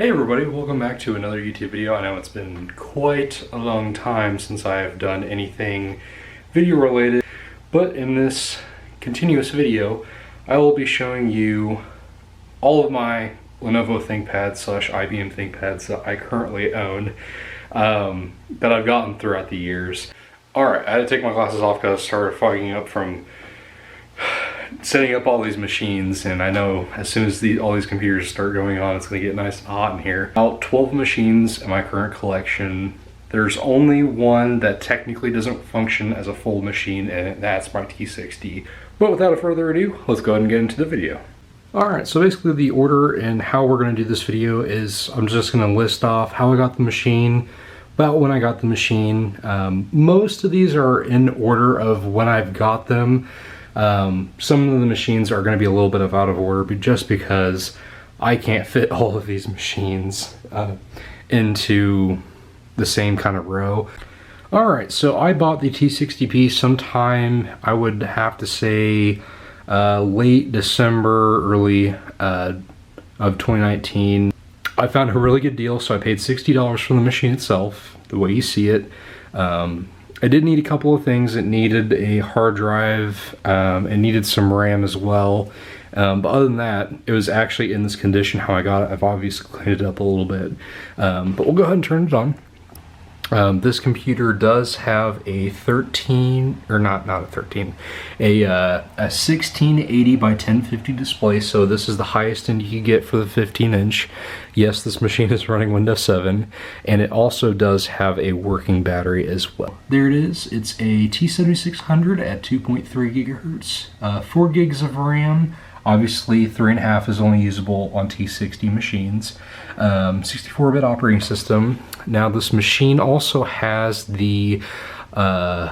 Hey everybody, welcome back to another YouTube video. I know it's been quite a long time since I have done anything video related, but in this continuous video, I will be showing you all of my Lenovo ThinkPads / IBM ThinkPads that I currently own that I've gotten throughout the years. Alright, I had to take my glasses off because I started fogging up from setting up all these machines, and I know as soon as all these computers start going on, it's going to get nice and hot in here. About 12 machines in my current collection. There's only one that technically doesn't function as a full machine, and that's my T60. But without further ado, let's go ahead and get into the video. Alright, so basically the order and how we're going to do this video is I'm just going to list off how I got the machine, about when I got the machine. Most of these are in order of when I've got them. Some of the machines are going to be a little bit out of order, but just because I can't fit all of these machines into the same kind of row. Alright, so I bought the T60P sometime, I would have to say late December, early of 2019. I found a really good deal, so I paid $60 for the machine itself, the way you see it. I did need a couple of things. It needed a hard drive, it needed some RAM as well. But other than that, it was actually in this condition how I got it. I've obviously cleaned it up a little bit. But we'll go ahead and turn it on. This computer does have a 1680 by 1050 display, so this is the highest end you can get for the 15-inch. Yes, this machine is running Windows 7, and it also does have a working battery as well. There it is. It's a T7600 at 2.3 gigahertz, 4 gigs of RAM. Obviously, 3.5 is only usable on T60 machines. 64-bit operating system. Now, this machine also has the ATI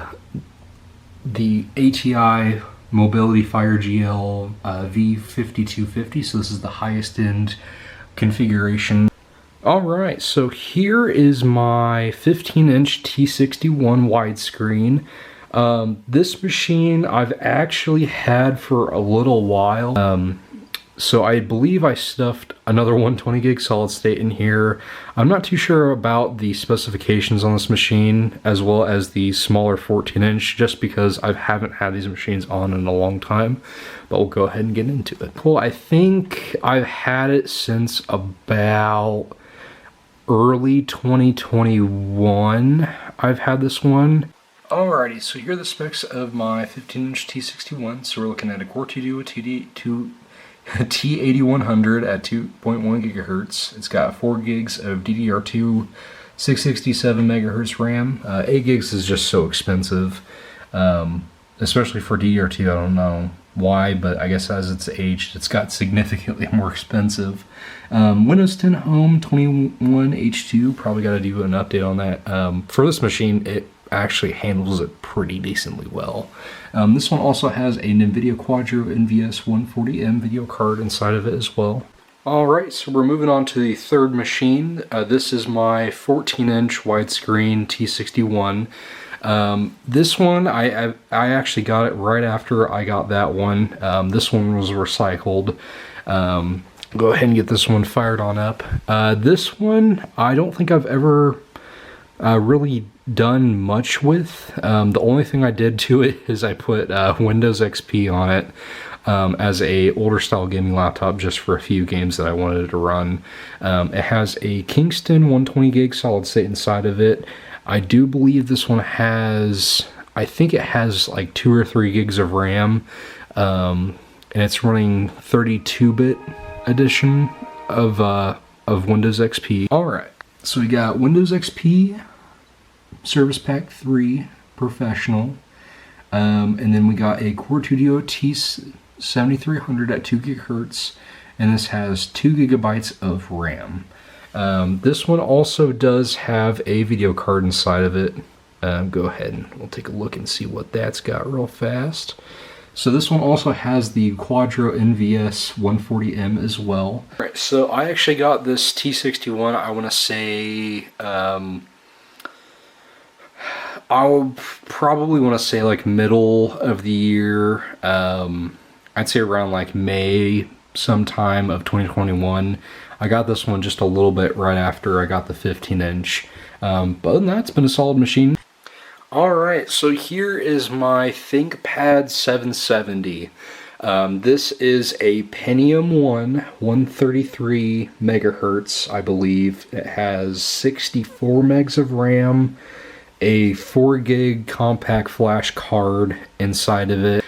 Mobility Fire GL V5250, so this is the highest end configuration. Alright, so here is my 15-inch T61 widescreen. This machine I've actually had for a little while. So I believe I stuffed another 120 gig solid state in here. I'm not too sure about the specifications on this machine, as well as the smaller 14-inch, just because I haven't had these machines on in a long time. But we'll go ahead and get into it. Well, I think I've had it since about early 2021. I've had this one. Alrighty, so here are the specs of my 15-inch T61. So we're looking at a Core 2 Duo T8100 at 2.1 gigahertz. It's got 4 gigs of DDR2, 667 megahertz RAM. 8 gigs is just so expensive, especially for DDR2. I don't know why, but I guess as it's aged, it's got significantly more expensive. Windows 10 Home 21H2, probably got to do an update on that. For this machine, it actually handles it pretty decently well. This one also has a NVIDIA Quadro NVS 140M video card inside of it as well. Alright, so we're moving on to the third machine. This is my 14-inch widescreen T61. This one, I actually got it right after I got that one. This one was recycled. Go ahead and get this one fired on up. This one, I don't think I've ever really done much with. The only thing I did to it is I put Windows XP on it as a older style gaming laptop, just for a few games that I wanted to run. It has a Kingston 120 gig solid state inside of it. I do believe this one has, I think it has like 2 or 3 gigs of RAM, and it's running 32-bit edition of Windows XP. Alright, so we got Windows XP Service Pack 3 Professional, and then we got a Core 2 Duo T7300 at 2 gigahertz, and this has 2 gigabytes of RAM. This one also does have a video card inside of it. Go ahead and we'll take a look and see what that's got real fast. So this one also has the Quadro NVS 140M as well. Alright, so I actually got this T61, I want to say, I'll probably want to say like middle of the year. I'd say around like May sometime of 2021. I got this one just a little bit right after I got the 15-inch. But other than that, it's been a solid machine. Alright, so here is my ThinkPad 770. This is a Pentium 133 megahertz, I believe. It has 64 megs of RAM, a 4 gig compact flash card inside of it.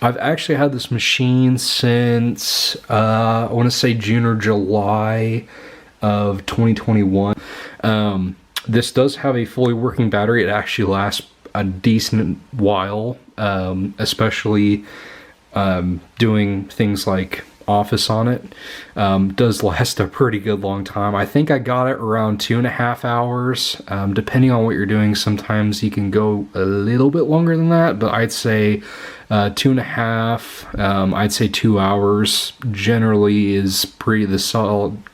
I've actually had this machine since, I want to say June or July of 2021. This does have a fully working battery. It actually lasts a decent while, especially doing things like Office on it. Does last a pretty good long time. I think I got it around 2.5 hours. Depending on what you're doing, sometimes you can go a little bit longer than that, but I'd say 2.5, I'd say 2 hours generally is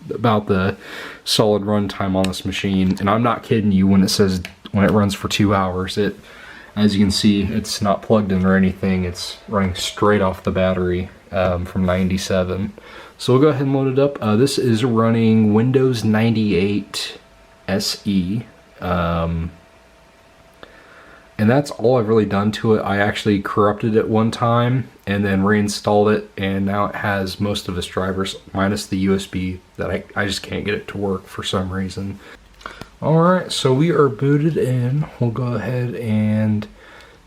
about the solid run time on this machine. And I'm not kidding you when it says when it runs for 2 hours. As you can see, it's not plugged in or anything. It's running straight off the battery from 97. So we'll go ahead and load it up. This is running Windows 98 SE. And that's all I've really done to it. I actually corrupted it one time and then reinstalled it, and now it has most of its drivers minus the USB that I just can't get it to work for some reason. Alright, so we are booted in. We'll go ahead and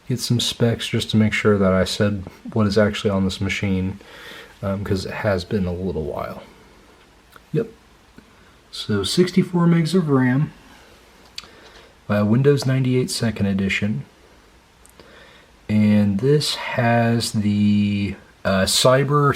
get some specs just to make sure that I said what is actually on this machine, because it has been a little while. Yep. So 64 megs of RAM. Windows 98 2nd edition, and this has the Cyber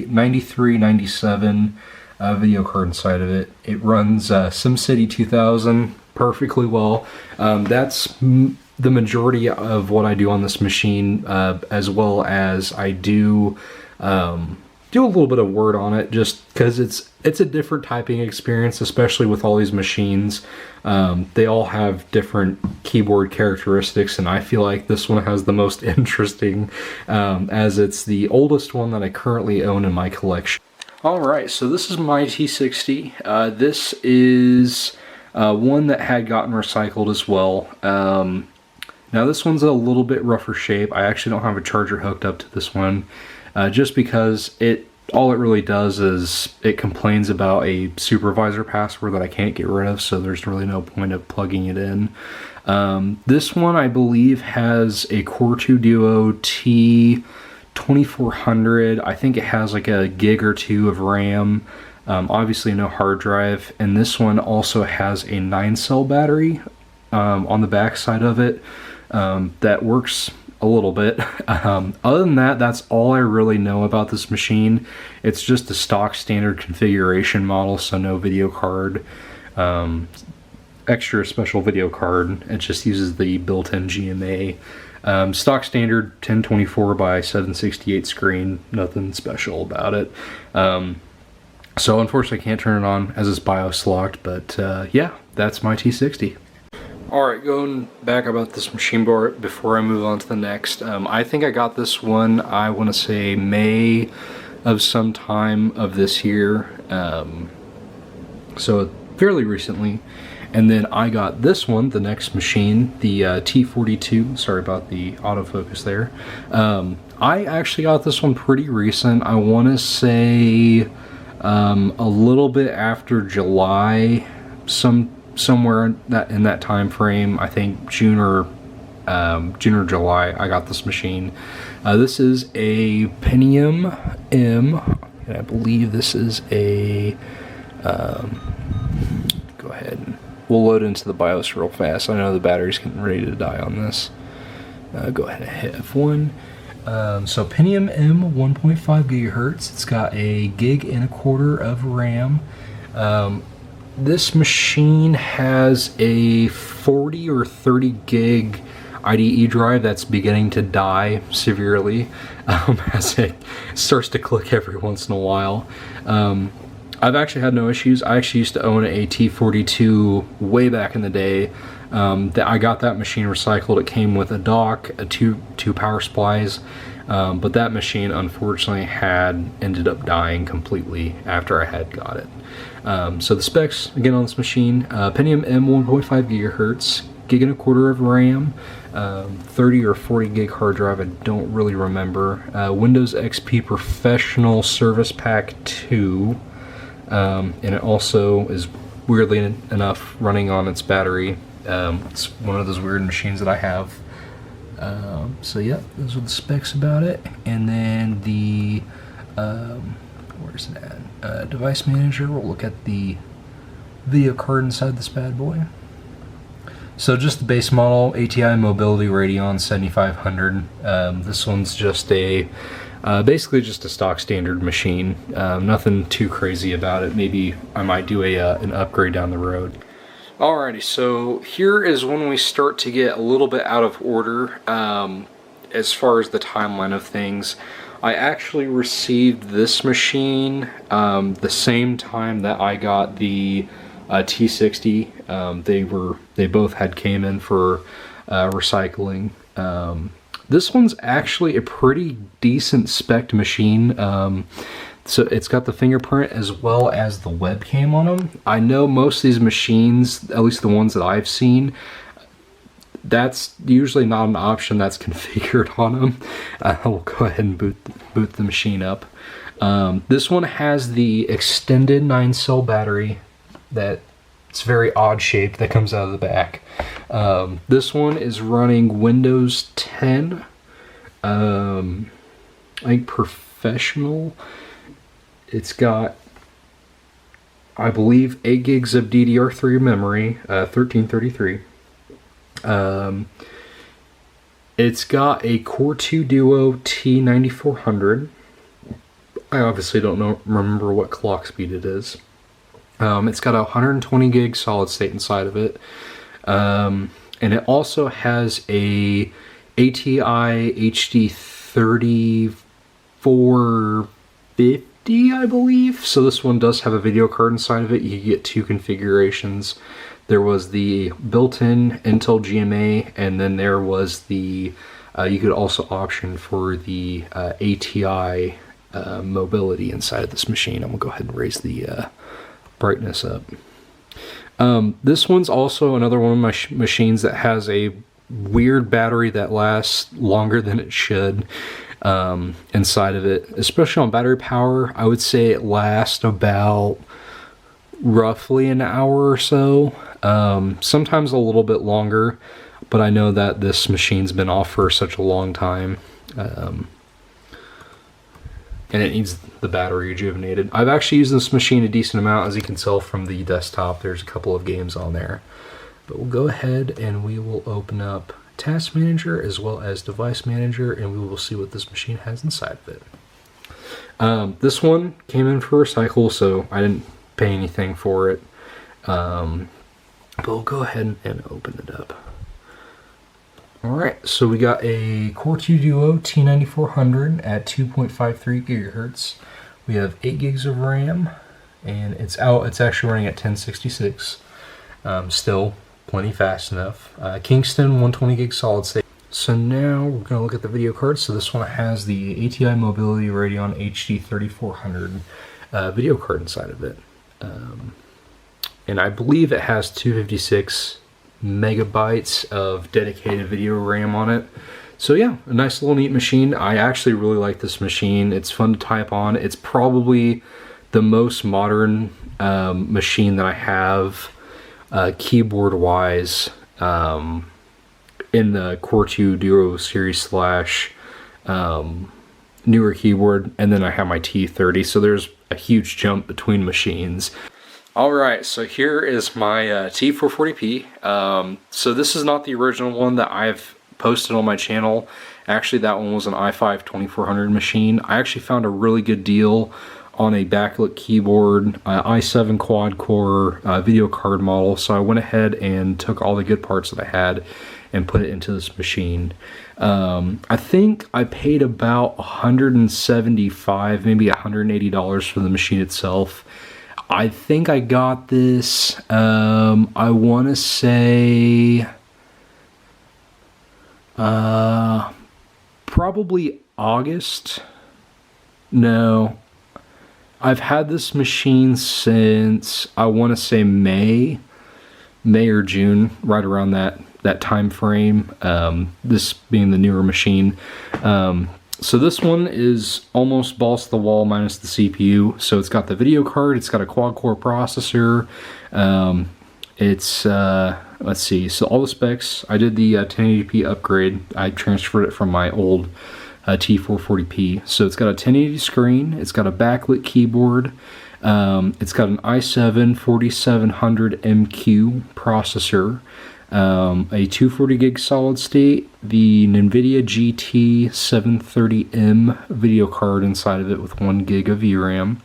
9397 video card inside of it. It runs SimCity 2000 perfectly well. That's the majority of what I do on this machine, as well as I do a little bit of Word on it, just because it's a different typing experience, especially with all these machines. They all have different keyboard characteristics, and I feel like this one has the most interesting, as it's the oldest one that I currently own in my collection. Alright, so this is my T60. This is one that had gotten recycled as well. Now this one's a little bit rougher shape. I actually don't have a charger hooked up to this one, just because all it really does is it complains about a supervisor password that I can't get rid of, so there's really no point of plugging it in. This one, I believe, has a Core 2 Duo T2400. I think it has like a gig or 2 of RAM. Obviously no hard drive. And this one also has a 9-cell battery on the back side of it that works a little bit. Other than that, that's all I really know about this machine. It's just a stock standard configuration model, so no video card, extra special video card. It just uses the built-in GMA. Stock standard 1024 by 768 screen, nothing special about it. So unfortunately I can't turn it on as it's BIOS locked, but yeah, that's my T60. Alright, going back about this machine board before I move on to the next. I think I got this one, I want to say May of some time of this year. So fairly recently. And then I got this one, the next machine, the T42. Sorry about the autofocus there. I actually got this one pretty recent. I want to say a little bit after July, somewhere in that time frame. I think June or July I got this machine. This is a Pentium M, and I believe this is a go ahead and we'll load into the BIOS real fast. I know the battery's getting ready to die on this. Go ahead and hit F1. So Pentium M 1.5 gigahertz. It's got a 1.25 gigs of RAM. This machine has a 40 or 30 gig IDE drive that's beginning to die severely as it starts to click every once in a while. I've actually had no issues. I actually used to own a T42 way back in the day. I got that machine recycled. It came with a dock, two power supplies. But that machine unfortunately had ended up dying completely after I had got it. So the specs again on this machine: Pentium M 1.5 gigahertz, gig and a quarter of RAM, 30 or 40 gig hard drive, I don't really remember. Windows XP Professional Service Pack 2, and it also is weirdly enough running on its battery. It's one of those weird machines that I have. So yeah, those are the specs about it. And then the where's it at? Device manager. We'll look at the video card inside this bad boy. So just the base model, ATI Mobility Radeon 7500. This one's just a basically just a stock standard machine. Nothing too crazy about it. Maybe I might do an upgrade down the road. Alrighty, so here is when we start to get a little bit out of order as far as the timeline of things. I actually received this machine the same time that I got the T60. They both came in for recycling. This one's actually a pretty decent spec machine. So it's got the fingerprint as well as the webcam on them. I know most of these machines, at least the ones that I've seen, that's usually not an option that's configured on them. We'll go ahead and boot the machine up. This one has the extended 9-cell battery that it's very odd shaped that comes out of the back. This one is running Windows 10, I think Professional. It's got, I believe, 8 gigs of DDR3 memory, 1333. It's got a Core 2 Duo T9400. I obviously don't remember what clock speed it is. It's got a 120 gig solid state inside of it. And it also has a ATI HD 3450, I believe. So this one does have a video card inside of it. You get two configurations. There was the built-in Intel GMA, and then there was the, you could also option for the ATI mobility inside of this machine. I'm gonna go ahead and raise the brightness up. This one's also another one of my machines that has a weird battery that lasts longer than it should inside of it, especially on battery power. I would say it lasts about roughly an hour or so, sometimes a little bit longer, but I know that this machine's been off for such a long time, and it needs the battery rejuvenated. I've actually used this machine a decent amount, as you can tell from the desktop. There's a couple of games on there. But we'll go ahead and we will open up Task Manager as well as Device Manager, and we will see what this machine has inside of it. This one came in for recycle, so I didn't pay anything for it. But we'll go ahead and open it up. Alright, so we got a Core 2 Duo T9400 at 2.53 gigahertz. We have 8 gigs of RAM, and it's actually running at 1066. Still plenty fast enough. Kingston 120 gig solid state. So now we're going to look at the video card. So this one has the ATI Mobility Radeon HD 3400 video card inside of it. And I believe it has 256 megabytes of dedicated video RAM on it. So yeah, a nice little neat machine. I actually really like this machine. It's fun to type on. It's probably the most modern machine that I have keyboard wise in the Core 2 Duo series / newer keyboard, and then I have my T30, so there's a huge jump between machines. Alright, so here is my T440p. So this is not the original one that I've posted on my channel. Actually, that one was an i5 2400 machine. I actually found a really good deal on a backlit keyboard, i7 quad-core video card model, so I went ahead and took all the good parts that I had and put it into this machine. I think I paid about $175, maybe $180 for the machine itself. I think I got this, I want to say, probably August. No, I've had this machine since, I want to say May or June, right around that time frame. This being the newer machine. So this one is almost balls to the wall minus the CPU. So it's got the video card, it's got a quad core processor. Let's see, so all the specs, I did the 1080p upgrade. I transferred it from my old T440p. So it's got a 1080 screen, it's got a backlit keyboard, it's got an i7-4700MQ processor, a 240 gig solid state, the NVIDIA GT 730M video card inside of it with 1 gig of VRAM.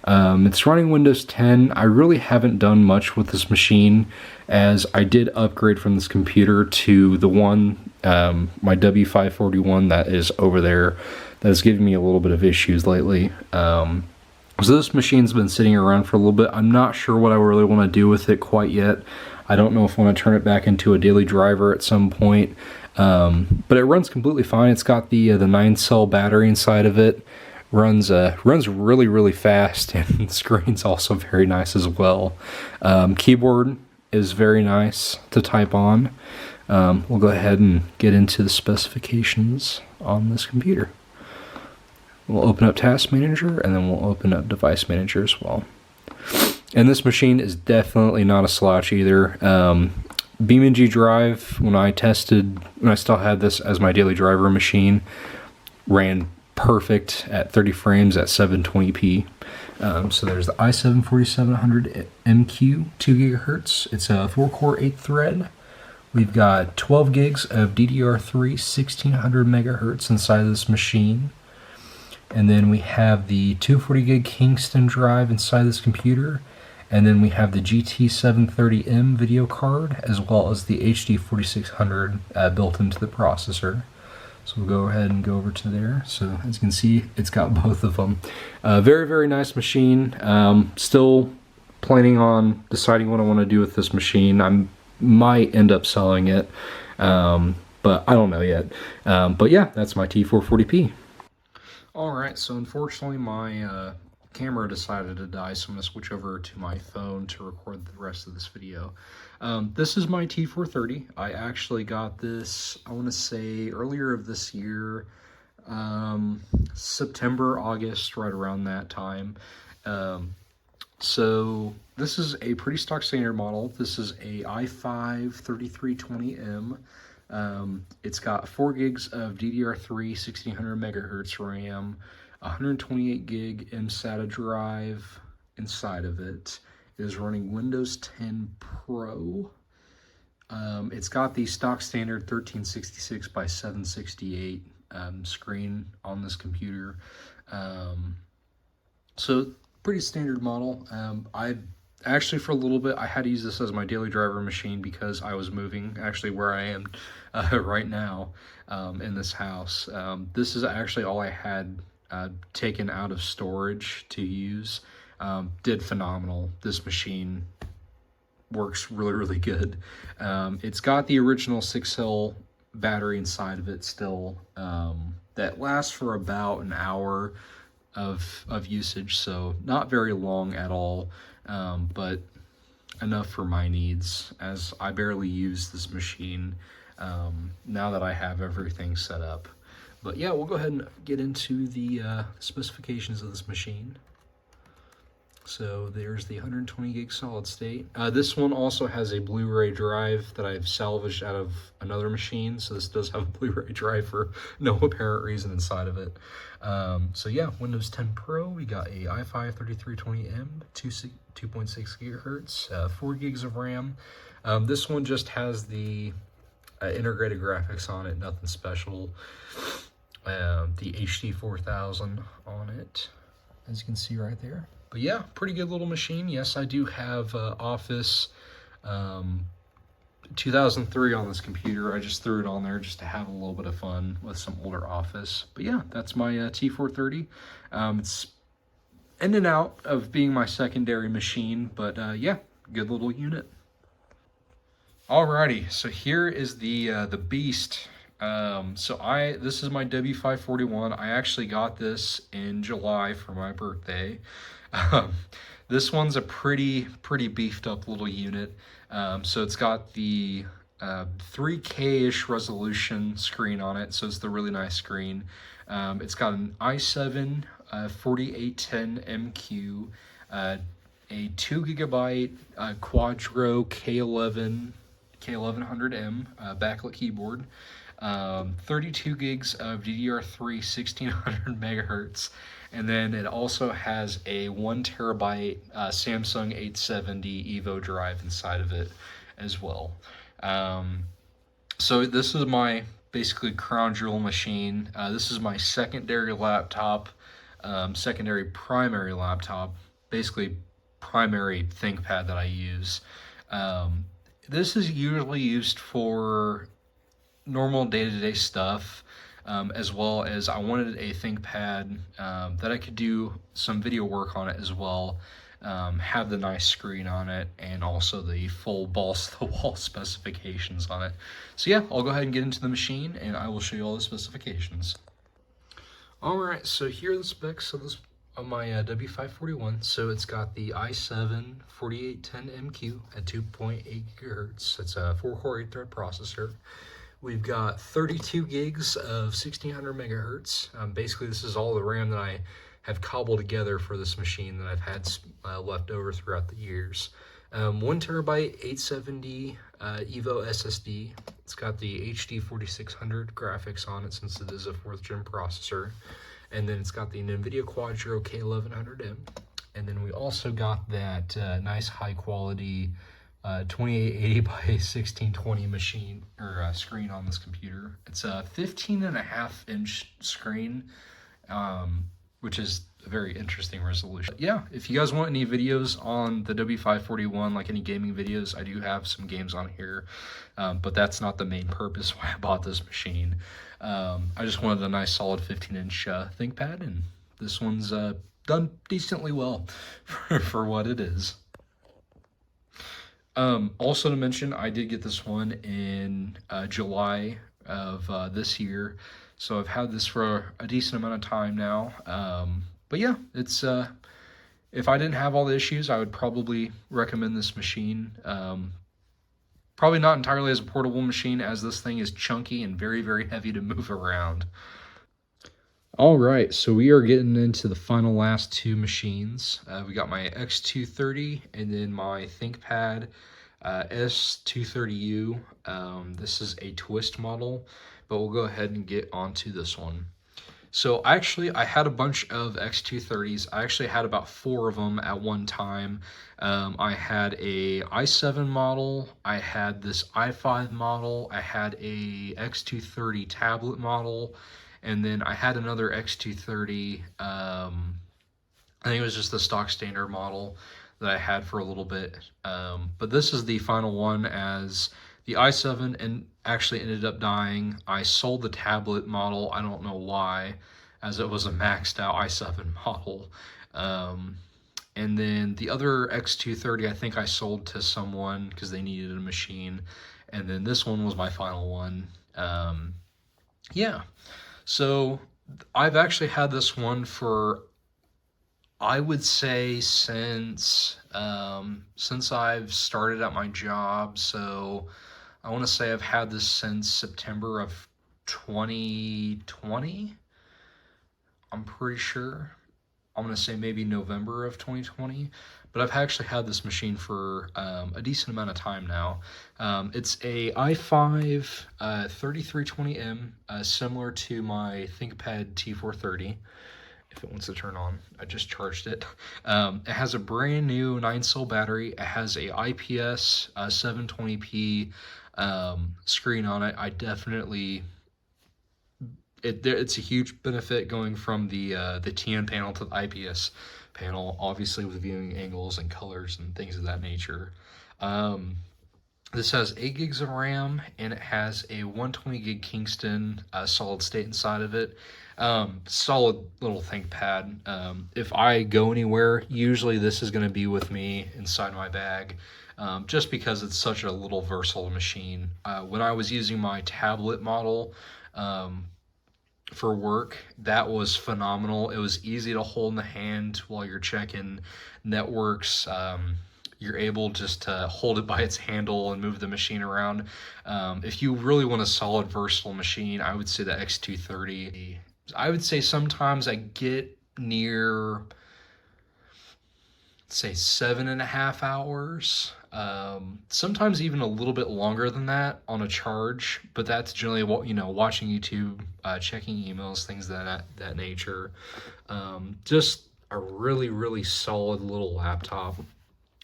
It's running Windows 10. I really haven't done much with this machine, as I did upgrade from this computer to the one, my W541 that is over there, that is giving me a little bit of issues lately. So this machine's been sitting around for a little bit. I'm not sure what I really want to do with it quite yet. I don't know if I want to turn it back into a daily driver at some point, but it runs completely fine. It's got the 9-cell battery inside of it. Runs really, really fast, and the screen's also very nice as well. Keyboard is very nice to type on. We'll go ahead and get into the specifications on this computer. We'll open up Task Manager, and then we'll open up Device Manager as well. And this machine is definitely not a slouch either. BeamNG Drive, when I still had this as my daily driver machine, ran perfect at 30 frames at 720p. So there's the i7-4700MQ, 2 gigahertz. It's a 4-core 8-thread. We've got 12 gigs of DDR3 1600 megahertz inside of this machine. And then we have the 240 gig Kingston drive inside this computer. And then we have the GT730M video card, as well as the HD 4600 built into the processor. So we'll go ahead and go over to there. So as you can see, it's got both of them. Very, very nice machine. Still planning on deciding what I want to do with this machine. I might end up selling it, but I don't know yet. But yeah, that's my T440p. Alright, so unfortunately my camera decided to die, so I'm going to switch over to my phone to record the rest of this video. This is my T430. I actually got this, I want to say, earlier of this year, September, August, right around that time. So this is a pretty stock standard model. This is a i5-3320M. It's got 4 gigs of DDR3 1600 megahertz RAM, 128 gig mSATA drive inside of it. It is running Windows 10 Pro. It's got the stock standard 1366 by 768 screen on this computer. So pretty standard model. I actually, for a little bit, I had to use this as my daily driver machine because I was moving, actually where I am right now in this house. This is actually all I had taken out of storage to use. Did phenomenal. This machine works really, really good. It's got the original 6-cell battery inside of it still, that lasts for about an hour of usage, so not very long at all, but enough for my needs, as I barely use this machine now that I have everything set up. But yeah, we'll go ahead and get into the specifications of this machine. So there's the 120 gig solid state. This one also has a Blu-ray drive that I've salvaged out of another machine. So this does have a Blu-ray drive for no apparent reason inside of it. So yeah, Windows 10 Pro, we got a i5-3320M, 2.6 gigahertz, 4 gigs of RAM. This one just has the integrated graphics on it, nothing special. The HD 4000 on it, as you can see right there. But yeah, pretty good little machine. Yes, I do have Office 2003 on this computer. I just threw it on there just to have a little bit of fun with some older Office. But yeah, that's my T430. It's in and out of being my secondary machine, but yeah, good little unit. Alrighty, so here is the beast This is my W541. I actually got this in July for my birthday. Um, this one's a pretty beefed up little unit. So it's got the 3K-ish resolution screen on it, so it's the really nice screen. It's got an i7 4810MQ, a 2 GB Quadro K1100M backlit keyboard, 32 gigs of DDR3 1600 megahertz, and then it also has a 1 TB Samsung 870 Evo drive inside of it as well. So this is my basically crown jewel machine. This is my secondary laptop, secondary primary laptop, basically primary ThinkPad that I use. This is usually used for normal day-to-day stuff, as well as I wanted a ThinkPad that I could do some video work on it as well, have the nice screen on it, and also the full balls-to-the-wall specifications on it. So yeah, I'll go ahead and get into the machine, and I will show you all the specifications. Alright, so here are the specs of my W541. So it's got the i7 4810MQ at 2.8 GHz. It's a 4-core 8-thread processor. We've got 32 gigs of 1600 megahertz. Basically, this is all the RAM that I have cobbled together for this machine that I've had left over throughout the years. 1 TB 870 Evo SSD. It's got the HD 4600 graphics on it since it is a 4th gen processor. And then it's got the NVIDIA Quadro K1100M. And then we also got that nice high quality 2880 by 1620 machine or screen on this computer. It's a 15.5-inch screen, which is a very interesting resolution. Yeah, if you guys want any videos on the W541, like any gaming videos, I do have some games on here, but that's not the main purpose why I bought this machine. I just wanted a nice solid 15-inch ThinkPad, and this one's done decently well for what it is. Also to mention, I did get this one in July of this year, so I've had this for a decent amount of time now. But yeah, it's if I didn't have all the issues, I would probably recommend this machine. Probably not entirely as a portable machine, as this thing is chunky and very heavy to move around. All right, so we are getting into the final last two machines. We got my X230 and then my ThinkPad S230U. This is a twist model, but we'll go ahead and get onto this one. So I had a bunch of X230s. I actually had about 4 of them at one time. I had a i7 model, I had this i5 model, I had a X230 tablet model, and then I had another X230, I think it was just the stock standard model that I had for a little bit. But this is the final one, as the i7 actually ended up dying. I sold the tablet model, I don't know why, as it was a maxed out i7 model. And then the other X230, I think I sold to someone because they needed a machine. And then this one was my final one. Yeah. So I've actually had this one for, I would say, since I've started at my job. So I want to say I've had this since September of 2020. I'm pretty sure. I'm going to say maybe November of 2020. But I've actually had this machine for a decent amount of time now. It's a i5 3320M, similar to my ThinkPad T430. If it wants to turn on, I just charged it. It has a brand new 9-cell battery. It has a IPS 720p screen on it. I definitely, it's a huge benefit going from the TN panel to the IPS panel, obviously with viewing angles and colors and things of that nature. This has 8 gigs of RAM, and it has a 120 gig Kingston solid state inside of it. Solid little ThinkPad. If I go anywhere, usually this is going to be with me inside my bag, just because it's such a little versatile machine. When I was using my tablet model, for work, that was phenomenal. It was easy to hold in the hand while you're checking networks. You're able just to hold it by its handle and move the machine around. If you really want a solid, versatile machine, I would say the X230. I would say sometimes I get near, say, 7.5 hours. Sometimes even a little bit longer than that on a charge, but that's generally what, watching YouTube, checking emails, things of that nature. Just a really, really solid little laptop.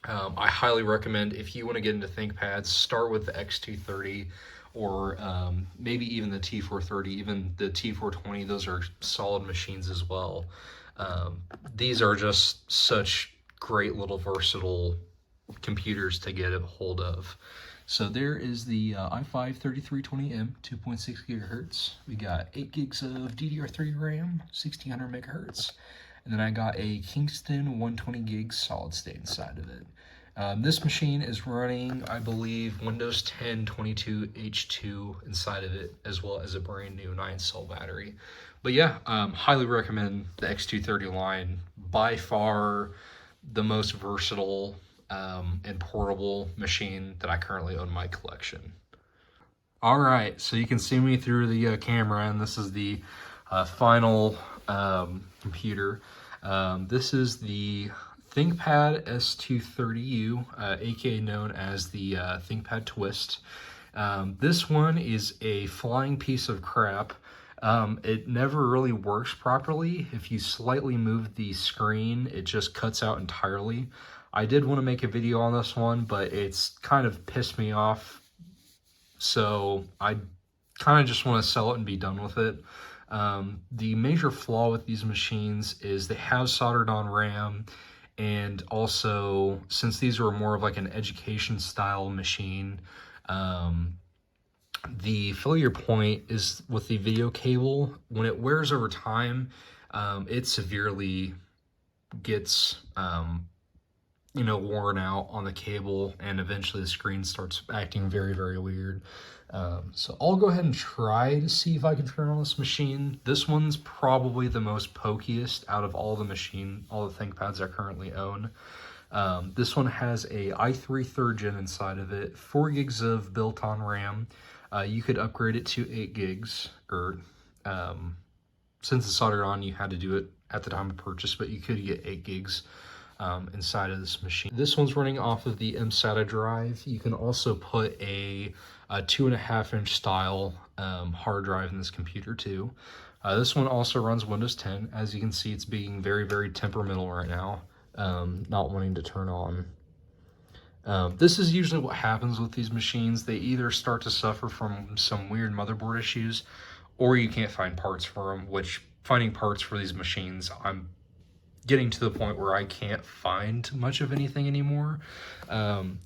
I highly recommend, if you want to get into ThinkPads, start with the X230, or maybe even the T430, even the T420. Those are solid machines as well. These are just such great little versatile computers to get a hold of. So there is the i5-3320M, 2.6 gigahertz. We got 8 gigs of DDR3 RAM, 1600 megahertz. And then I got a Kingston 120 gig solid state inside of it. This machine is running, I believe, Windows 10 22H2 inside of it, as well as a brand new 9-cell battery. But yeah, highly recommend the X230 line. By far the most versatile and portable machine that I currently own in my collection. All right, so you can see me through the camera, and this is the final computer. This is the ThinkPad S230U, aka known as the ThinkPad Twist. This one is a flying piece of crap. It never really works properly. If you slightly move the screen, it just cuts out entirely. I did want to make a video on this one, but it's kind of pissed me off, so I kind of just want to sell it and be done with it. The major flaw with these machines is they have soldered on RAM, and also, since these are more of like an education style machine, the failure point is with the video cable. When it wears over time, it severely gets worn out on the cable, and eventually the screen starts acting very, very weird. So I'll go ahead and try to see if I can turn on this machine. This one's probably the most pokiest out of all the ThinkPads I currently own. This one has a i3 3rd gen inside of it, 4 gigs of built-on RAM. You could upgrade it to 8 gigs, or since it's soldered on, you had to do it at the time of purchase, but you could get 8 gigs inside of this machine. This one's running off of the mSATA drive. You can also put a 2.5-inch style hard drive in this computer too. This one also runs Windows 10. As you can see, it's being very, very temperamental right now, not wanting to turn on. This is usually what happens with these machines. They either start to suffer from some weird motherboard issues, or you can't find parts for them, which finding parts for these machines, I'm getting to the point where I can't find much of anything anymore.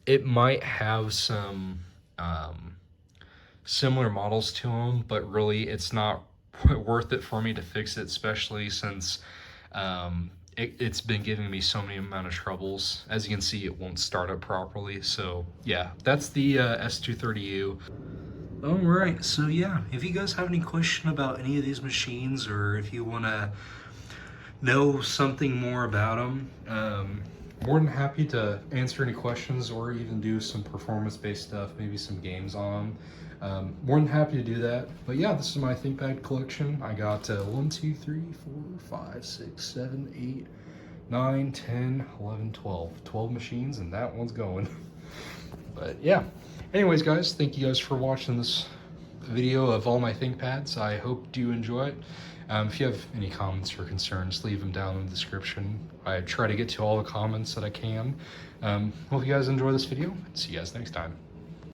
It might have some similar models to them, but really it's not worth it for me to fix it, especially since it's been giving me so many amount of troubles. As you can see, it won't start up properly. So yeah, that's the S230U. All right, so yeah, if you guys have any question about any of these machines, or if you want to know something more about them, more than happy to answer any questions, or even do some performance-based stuff, maybe some games on them. More than happy to do that. But yeah, this is my ThinkPad collection. I got 1, 2, 3, 4, 5, 6, 7, 8, 9, 10, 11, 12. 12 machines, and that one's going. But yeah. Anyways, guys, thank you guys for watching this video of all my ThinkPads. I hope you enjoy it. If you have any comments or concerns, leave them down in the description. I try to get to all the comments that I can. Hope you guys enjoy this video. See you guys next time.